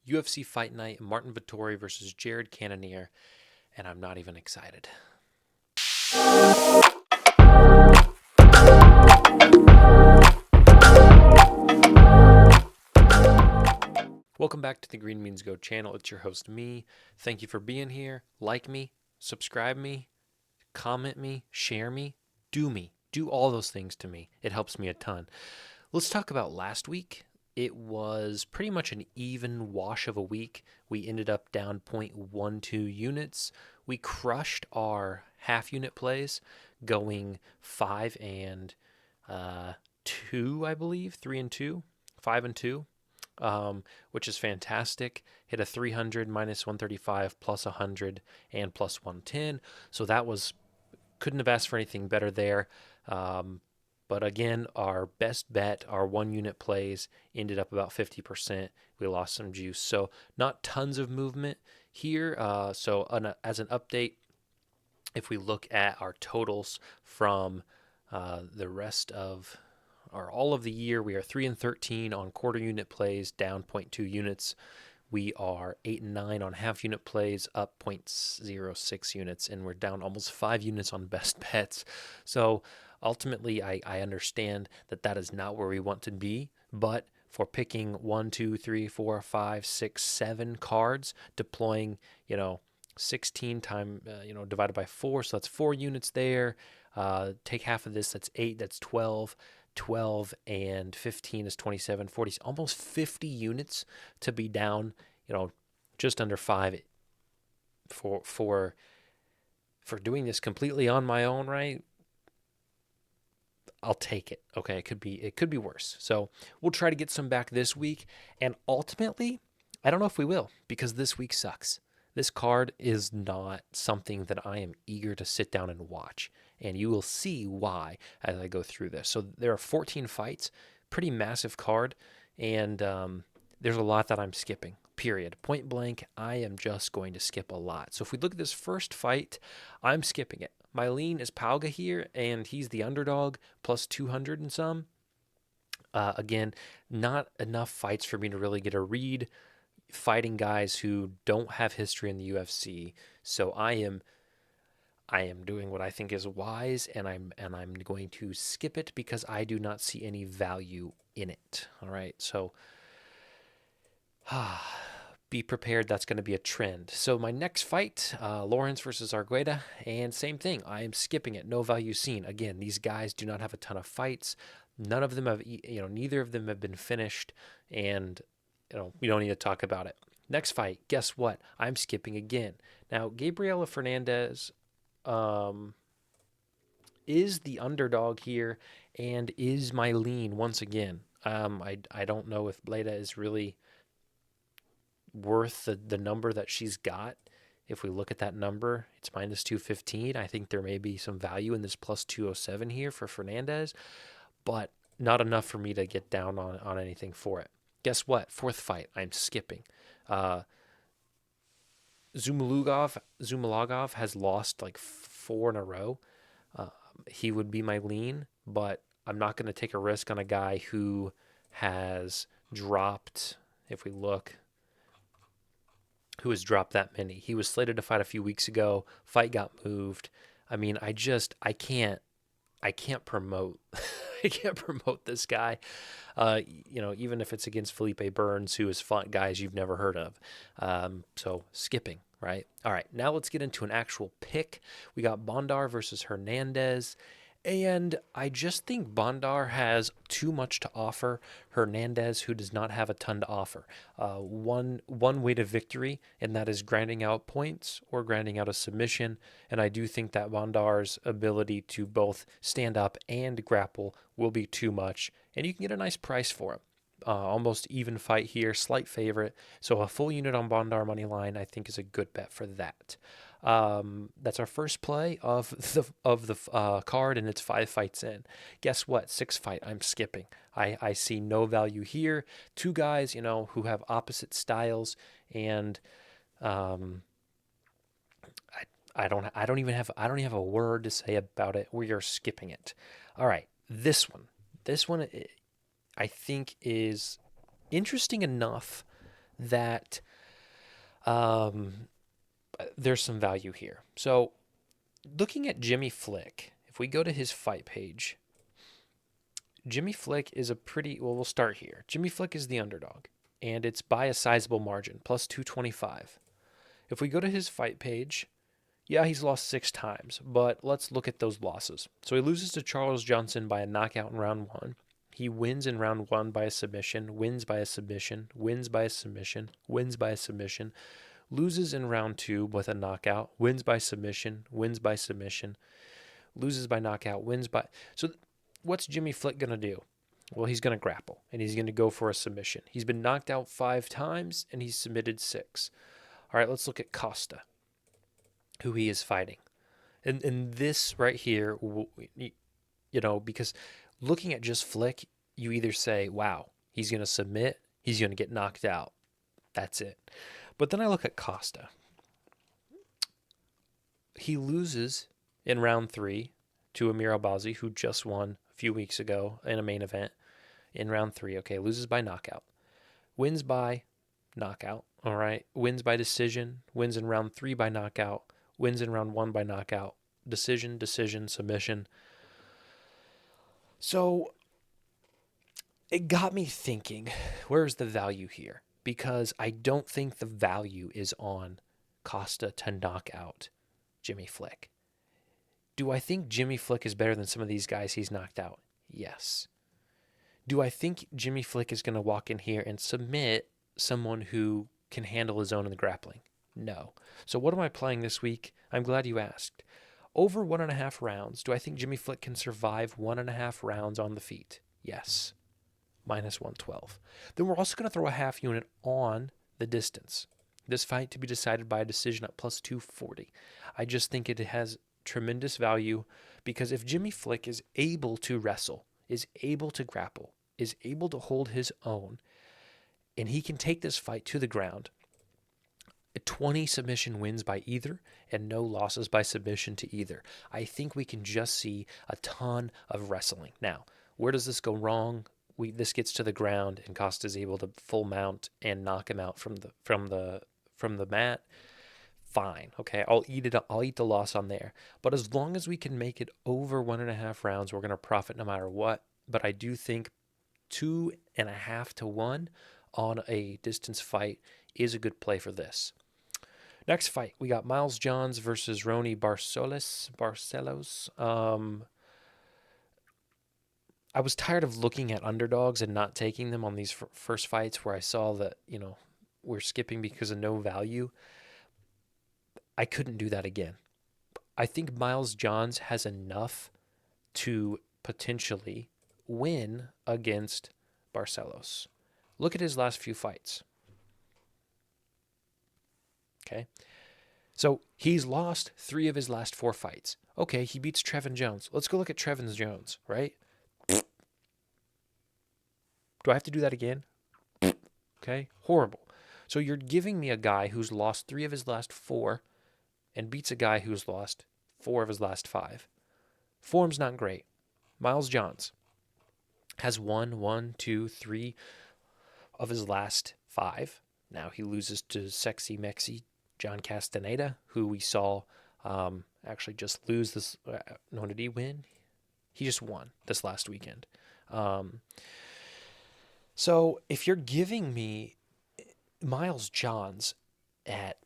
UFC Fight Night, Martin Vettori versus Jared Cannonier, and I'm not even excited. Welcome back to the Green Means Go channel. It's your host, me. Thank you for being here. Like me, subscribe me, comment me, share me, do all those things to me. It helps me a ton. Let's talk about last week. It was pretty much an even wash of a week. We ended up down 0.12 units. We crushed our half unit plays, going 5 and 2, I believe, 3 and 2, 5 and 2. Which is fantastic. Hit a 300, minus 135, plus 100, and plus 110. So that was, couldn't have asked for anything better there. But again, our best bet, our 1 unit plays, ended up about 50%. We lost some juice. So not tons of movement here. As an update, if we look at our totals from the rest of all of the year, we are 3 and 13 on quarter unit plays, down 0.2 units. We are 8 and 9 on half unit plays, up 0.06 units, and we're down almost 5 units on best bets. So ultimately, I understand that is not where we want to be, but for picking 1, 2, 3, 4, 5, 6, 7 cards, deploying 16 times divided by 4, so that's 4 units there. Take half of this, that's 8, that's 12. 12 and 15 is 27, 40, almost 50 units to be down, just under 5 for doing this completely on my own, right? I'll take it. Okay, it could be worse. So we'll try to get some back this week, and ultimately, I don't know if we will, because this week sucks. This card is not something that I am eager to sit down and watch, and you will see why as I go through this. So there are 14 fights, pretty massive card, and there's a lot that I'm skipping, period. Point blank, I am just going to skip a lot. So if we look at this first fight, I'm skipping it. My lean is Pauga here, and he's the underdog, plus 200 and some. Again, not enough fights for me to really get a read, fighting guys who don't have history in the UFC. So I am doing what I think is wise, and I'm going to skip it because I do not see any value in it. All right, so be prepared. That's going to be a trend. So my next fight, Lawrence versus Argueda, and same thing. I am skipping it. No value seen. Again, these guys do not have a ton of fights. None of them have, neither of them have been finished, and we don't need to talk about it. Next fight, guess what? I'm skipping again. Now, Gabriela Fernandez is the underdog here and is my lean once again. I don't know if Bleda is really worth the number that she's got. If we look at that number, it's minus 215. I think there may be some value in this plus 207 here for Fernandez, but not enough for me to get down on anything for it. Guess what? Fourth fight, I'm skipping. Zumulagov has lost like 4 in a row. He would be my lean, but I'm not going to take a risk on a guy who has dropped, if we look, who has dropped that many. He was slated to fight a few weeks ago. Fight got moved. I mean, I can't promote I can't promote this guy, even if it's against Felipe Burns, who has fought guys you've never heard of. So skipping, right? All right, now let's get into an actual pick. We got Bondar versus Hernandez, and I just think Bondar has too much to offer Hernandez, who does not have a ton to offer. One way to victory, and that is grinding out points or grinding out a submission. And I do think that Bondar's ability to both stand up and grapple will be too much, and you can get a nice price for him. Almost even fight here, slight favorite. So a full unit on Bondar money line, I think, is a good bet for that. That's our first play of the card, and it's 5 fights in. Guess what? 6th fight, I'm skipping. I see no value here. 2 guys, who have opposite styles, and I don't even have a word to say about it. We are skipping it. All right, this one, I think is interesting enough that there's some value here. So looking at Jimmy Flick, if we go to his fight page, Jimmy Flick is we'll start here. Jimmy Flick is the underdog, and it's by a sizable margin, plus 225. If we go to his fight page, yeah, he's lost 6 times, but let's look at those losses. So he loses to Charles Johnson by a knockout in round 1. He wins in round 1 by a submission, wins by a submission, wins by a submission, wins by a submission, loses in round 2 with a knockout, wins by submission, wins by submission, loses by knockout, wins by... So what's Jimmy Flick going to do? Well, he's going to grapple, and he's going to go for a submission. He's been knocked out 5 times, and he's submitted 6. All right, let's look at Costa, who he is fighting. And this right here, because looking at just Flick, you either say, wow, he's going to submit, he's going to get knocked out. That's it. But then I look at Costa. He loses in round 3 to Amir Albazi, who just won a few weeks ago in a main event in round 3. Okay, loses by knockout. Wins by knockout, all right? Wins by decision, wins in round 3 by knockout, wins in round 1 by knockout, decision, submission. So it got me thinking, where's the value here? Because I don't think the value is on Costa to knock out Jimmy Flick. Do I think Jimmy Flick is better than some of these guys he's knocked out? Yes. Do I think Jimmy Flick is going to walk in here and submit someone who can handle his own in the grappling? No. So what am I playing this week? I'm glad you asked. Over 1.5 rounds, do I think Jimmy Flick can survive 1.5 rounds on the feet? Yes. Minus 112. Then we're also going to throw a half unit on the distance. This fight to be decided by a decision at plus 240. I just think it has tremendous value because if Jimmy Flick is able to wrestle, is able to grapple, is able to hold his own, and he can take this fight to the ground, 20 submission wins by either and no losses by submission to either. I think we can just see a ton of wrestling. Now, where does this go wrong? This gets to the ground and Costa's able to full mount and knock him out from the mat. Fine, okay, I'll eat it. I'll eat the loss on there. But as long as we can make it over 1.5 rounds, we're gonna profit no matter what. But I do think 2.5 to 1 on a distance fight is a good play for this. Next fight, we got Miles Johns versus Rony Barcelos. I was tired of looking at underdogs and not taking them on these first fights where I saw that, we're skipping because of no value. I couldn't do that again. I think Miles Johns has enough to potentially win against Barcelos. Look at his last few fights. Okay. So he's lost 3 of his last 4 fights. Okay, he beats Trevin Jones. Let's go look at Trevin Jones, right? Do I have to do that again? Okay, horrible. So you're giving me a guy who's lost 3 of his last 4 and beats a guy who's lost 4 of his last 5. Form's not great. Miles Johns has won 1, 2, 3 of his last 5. Now he loses to Sexy Mexi John Castaneda, who we saw actually just lose this. No, did he win? He just won this last weekend. So if you're giving me Miles Johns at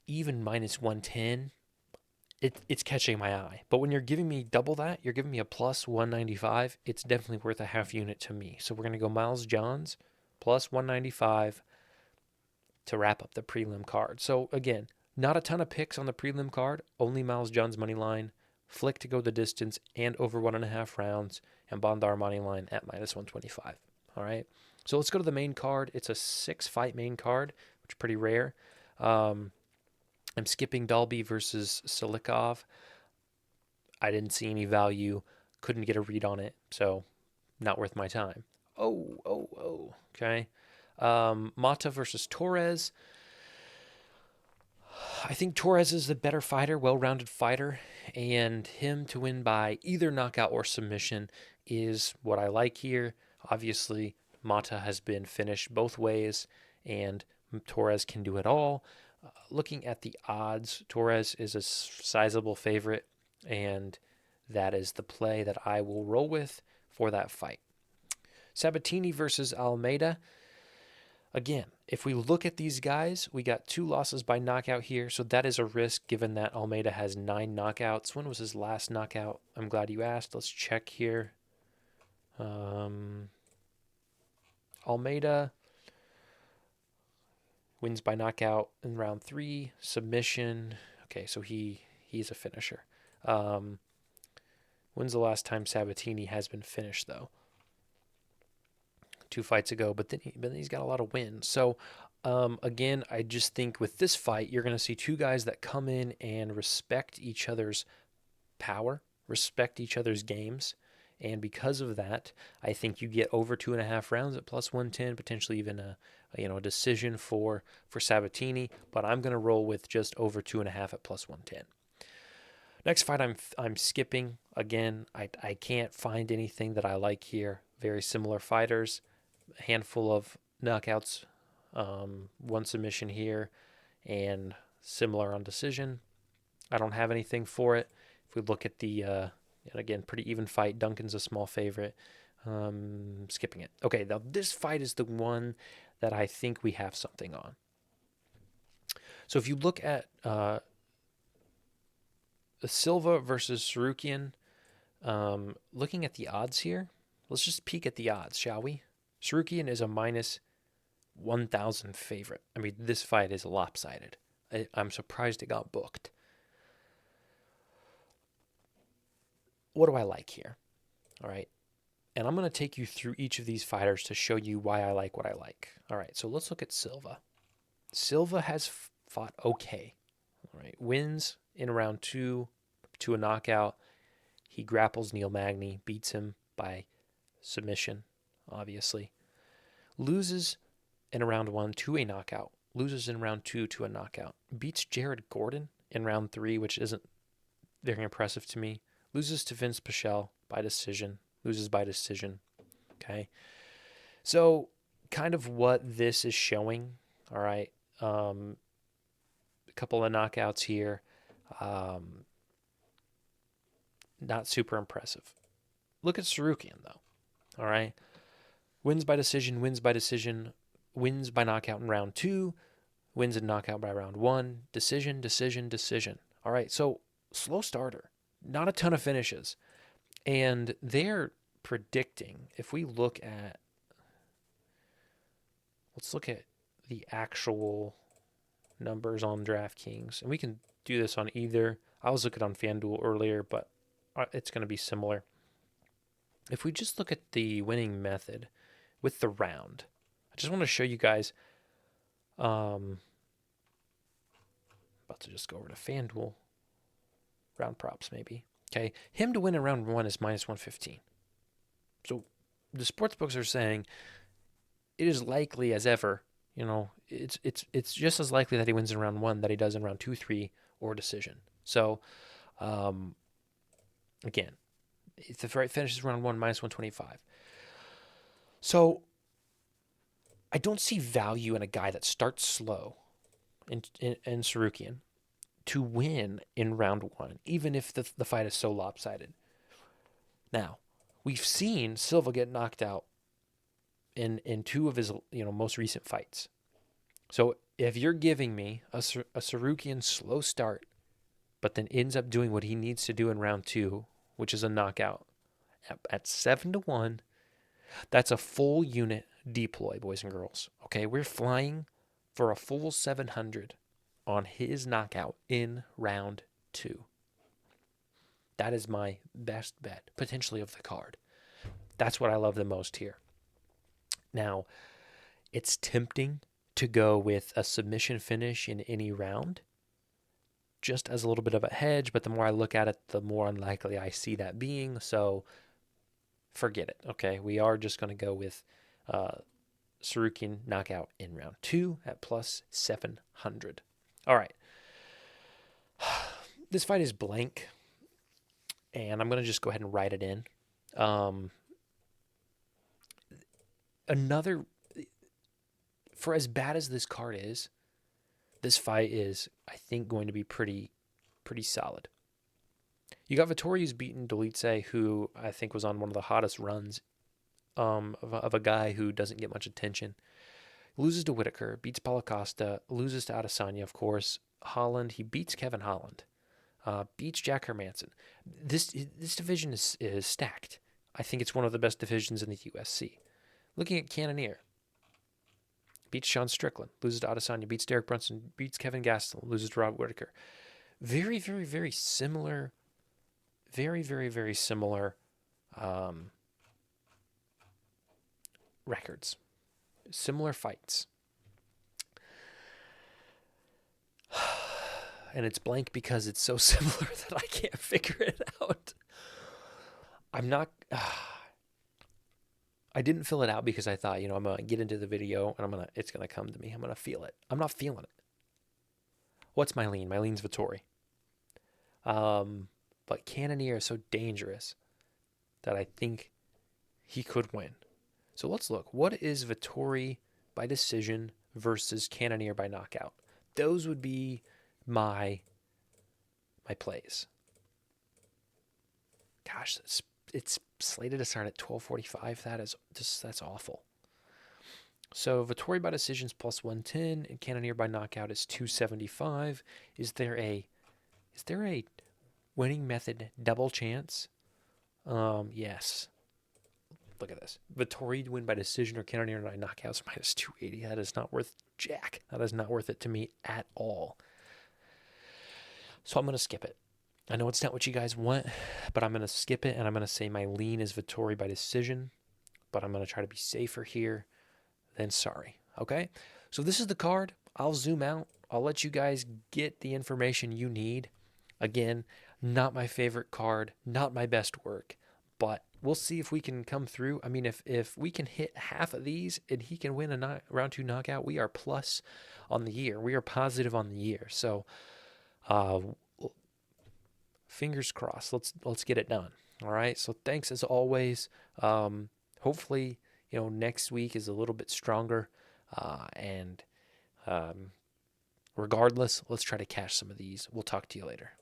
even minus 110, it's catching my eye. But when you're giving me double that, you're giving me a plus 195, it's definitely worth a half unit to me. So we're going to go Miles Johns plus 195 to wrap up the prelim card. So again, not a ton of picks on the prelim card, only Miles Johns money line, Flick to go the distance and over 1.5 rounds, and Bondar money line at minus 125. All right. So let's go to the main card. It's a 6-fight main card, which is pretty rare. I'm skipping Dalby versus Silikov. I didn't see any value, couldn't get a read on it, so not worth my time. Okay. Mata versus Torres. I think Torres is the better fighter, well-rounded fighter, and him to win by either knockout or submission is what I like here. Obviously, Mata has been finished both ways, and Torres can do it all. Looking at the odds, Torres is a sizable favorite, and that is the play that I will roll with for that fight. Sabatini versus Almeida. Again, if we look at these guys, we got 2 losses by knockout here, so that is a risk given that Almeida has 9 knockouts. When was his last knockout? I'm glad you asked. Let's check here. Almeida wins by knockout in round 3, submission. Okay, so he's a finisher. When's the last time Sabatini has been finished, though? 2 fights ago, but then he's got a lot of wins. So, again, I just think with this fight, you're going to see 2 guys that come in and respect each other's power, respect each other's games. And because of that, I think you get over 2.5 rounds at plus 110, potentially even a decision for Sabatini. But I'm going to roll with just over 2.5 at plus 110. Next fight, I'm skipping. Again, I can't find anything that I like here. Very similar fighters, a handful of knockouts, 1 submission here, and similar on decision. I don't have anything for it. If we look at the, and again, pretty even fight. Duncan's a small favorite. Skipping it. Okay, now this fight is the one that I think we have something on. So if you look at Silva versus Sarukian, looking at the odds here, let's just peek at the odds, shall we? Sarukian is a minus 1,000 favorite. I mean, this fight is lopsided. I'm surprised it got booked. What do I like here? All right. And I'm going to take you through each of these fighters to show you why I like what I like. All right. So let's look at Silva. Silva has fought okay. All right. Wins in round 2 to a knockout. He grapples Neil Magny, beats him by submission, obviously. Loses in round 1 to a knockout. Loses in round 2 to a knockout. Beats Jared Gordon in round 3, which isn't very impressive to me. Loses to Vince Pichel by decision. Loses by decision. Okay. So kind of what this is showing. All right. A couple of knockouts here. Not super impressive. Look at Sarukian, though. All right. Wins by decision, wins by decision, wins by knockout in round 2, wins in knockout by round 1, decision, decision, decision. All right. So slow starter. Not a ton of finishes. And they're predicting, if we look at, let's look at the actual numbers on DraftKings. And we can do this on either. I was looking on FanDuel earlier, but it's going to be similar. If we just look at the winning method with the round, I just want to show you guys, about to just go over to FanDuel, round props maybe. Okay, him to win in round 1 is minus 115. So the sports books are saying it is likely as ever. It's just as likely that he wins in round 1 that he does in round 2, 3, or decision. So, again, if the fight finishes round 1, minus 125. So I don't see value in a guy that starts slow in Sarukian to win in round 1, even if the fight is so lopsided. Now, we've seen Silva get knocked out in 2 of his most recent fights. So if you're giving me a Sarukian slow start, but then ends up doing what he needs to do in round 2, which is a knockout, at 7-1, that's a full unit deploy, boys and girls. Okay, we're flying for a full 700 on his knockout in round 2. That is my best bet, potentially, of the card. That's what I love the most here. Now, it's tempting to go with a submission finish in any round, just as a little bit of a hedge, but the more I look at it, the more unlikely I see that being, so forget it, okay? We are just going to go with Sarukian knockout in round 2 at plus 700. All right. This fight is blank, and I'm going to just go ahead and write it in. Another For as bad as this card is, this fight is, I think, going to be pretty solid. You got Vettori, who's beaten Dolice, who I think was on one of the hottest runs of a guy who doesn't get much attention. Loses to Whitaker, beats Paulo Costa, loses to Adesanya, of course. Holland, he beats Kevin Holland, beats Jack Hermanson. This division is stacked. I think it's one of the best divisions in the UFC. Looking at Cannonier, beats Sean Strickland, loses to Adesanya, beats Derek Brunson, beats Kevin Gastelum, loses to Rob Whitaker. Very, very, very similar. Very, very, very similar records. Similar fights. And it's blank because it's so similar that I can't figure it out. I'm not... I didn't fill it out because I thought, I'm going to get into the video and it's going to come to me. I'm going to feel it. I'm not feeling it. What's my lean? My lean's Vettori. But Cannonier is so dangerous that I think he could win. So let's look. What is Vettori by decision versus Cannonier by knockout? Those would be my plays. Gosh, it's slated to start at 12:45. That's awful. So Vettori by decision is plus 110, and Cannonier by knockout is 275. Is there a winning method double chance? Yes. Look at this. Vettori to win by decision or Cannonier by knockout is minus 280. That is not worth jack. That is not worth it to me at all. So I'm going to skip it. I know it's not what you guys want, but I'm going to skip it, and I'm going to say my lean is Vettori by decision, but I'm going to try to be safer here than sorry. Okay? So this is the card. I'll zoom out. I'll let you guys get the information you need. Again, not my favorite card, not my best work, but we'll see if we can come through. I mean, if we can hit half of these and he can win a round 2 knockout, we are plus on the year. We are positive on the year. So, fingers crossed. Let's get it done. All right. So thanks as always. Hopefully, next week is a little bit stronger. And regardless, let's try to cash some of these. We'll talk to you later.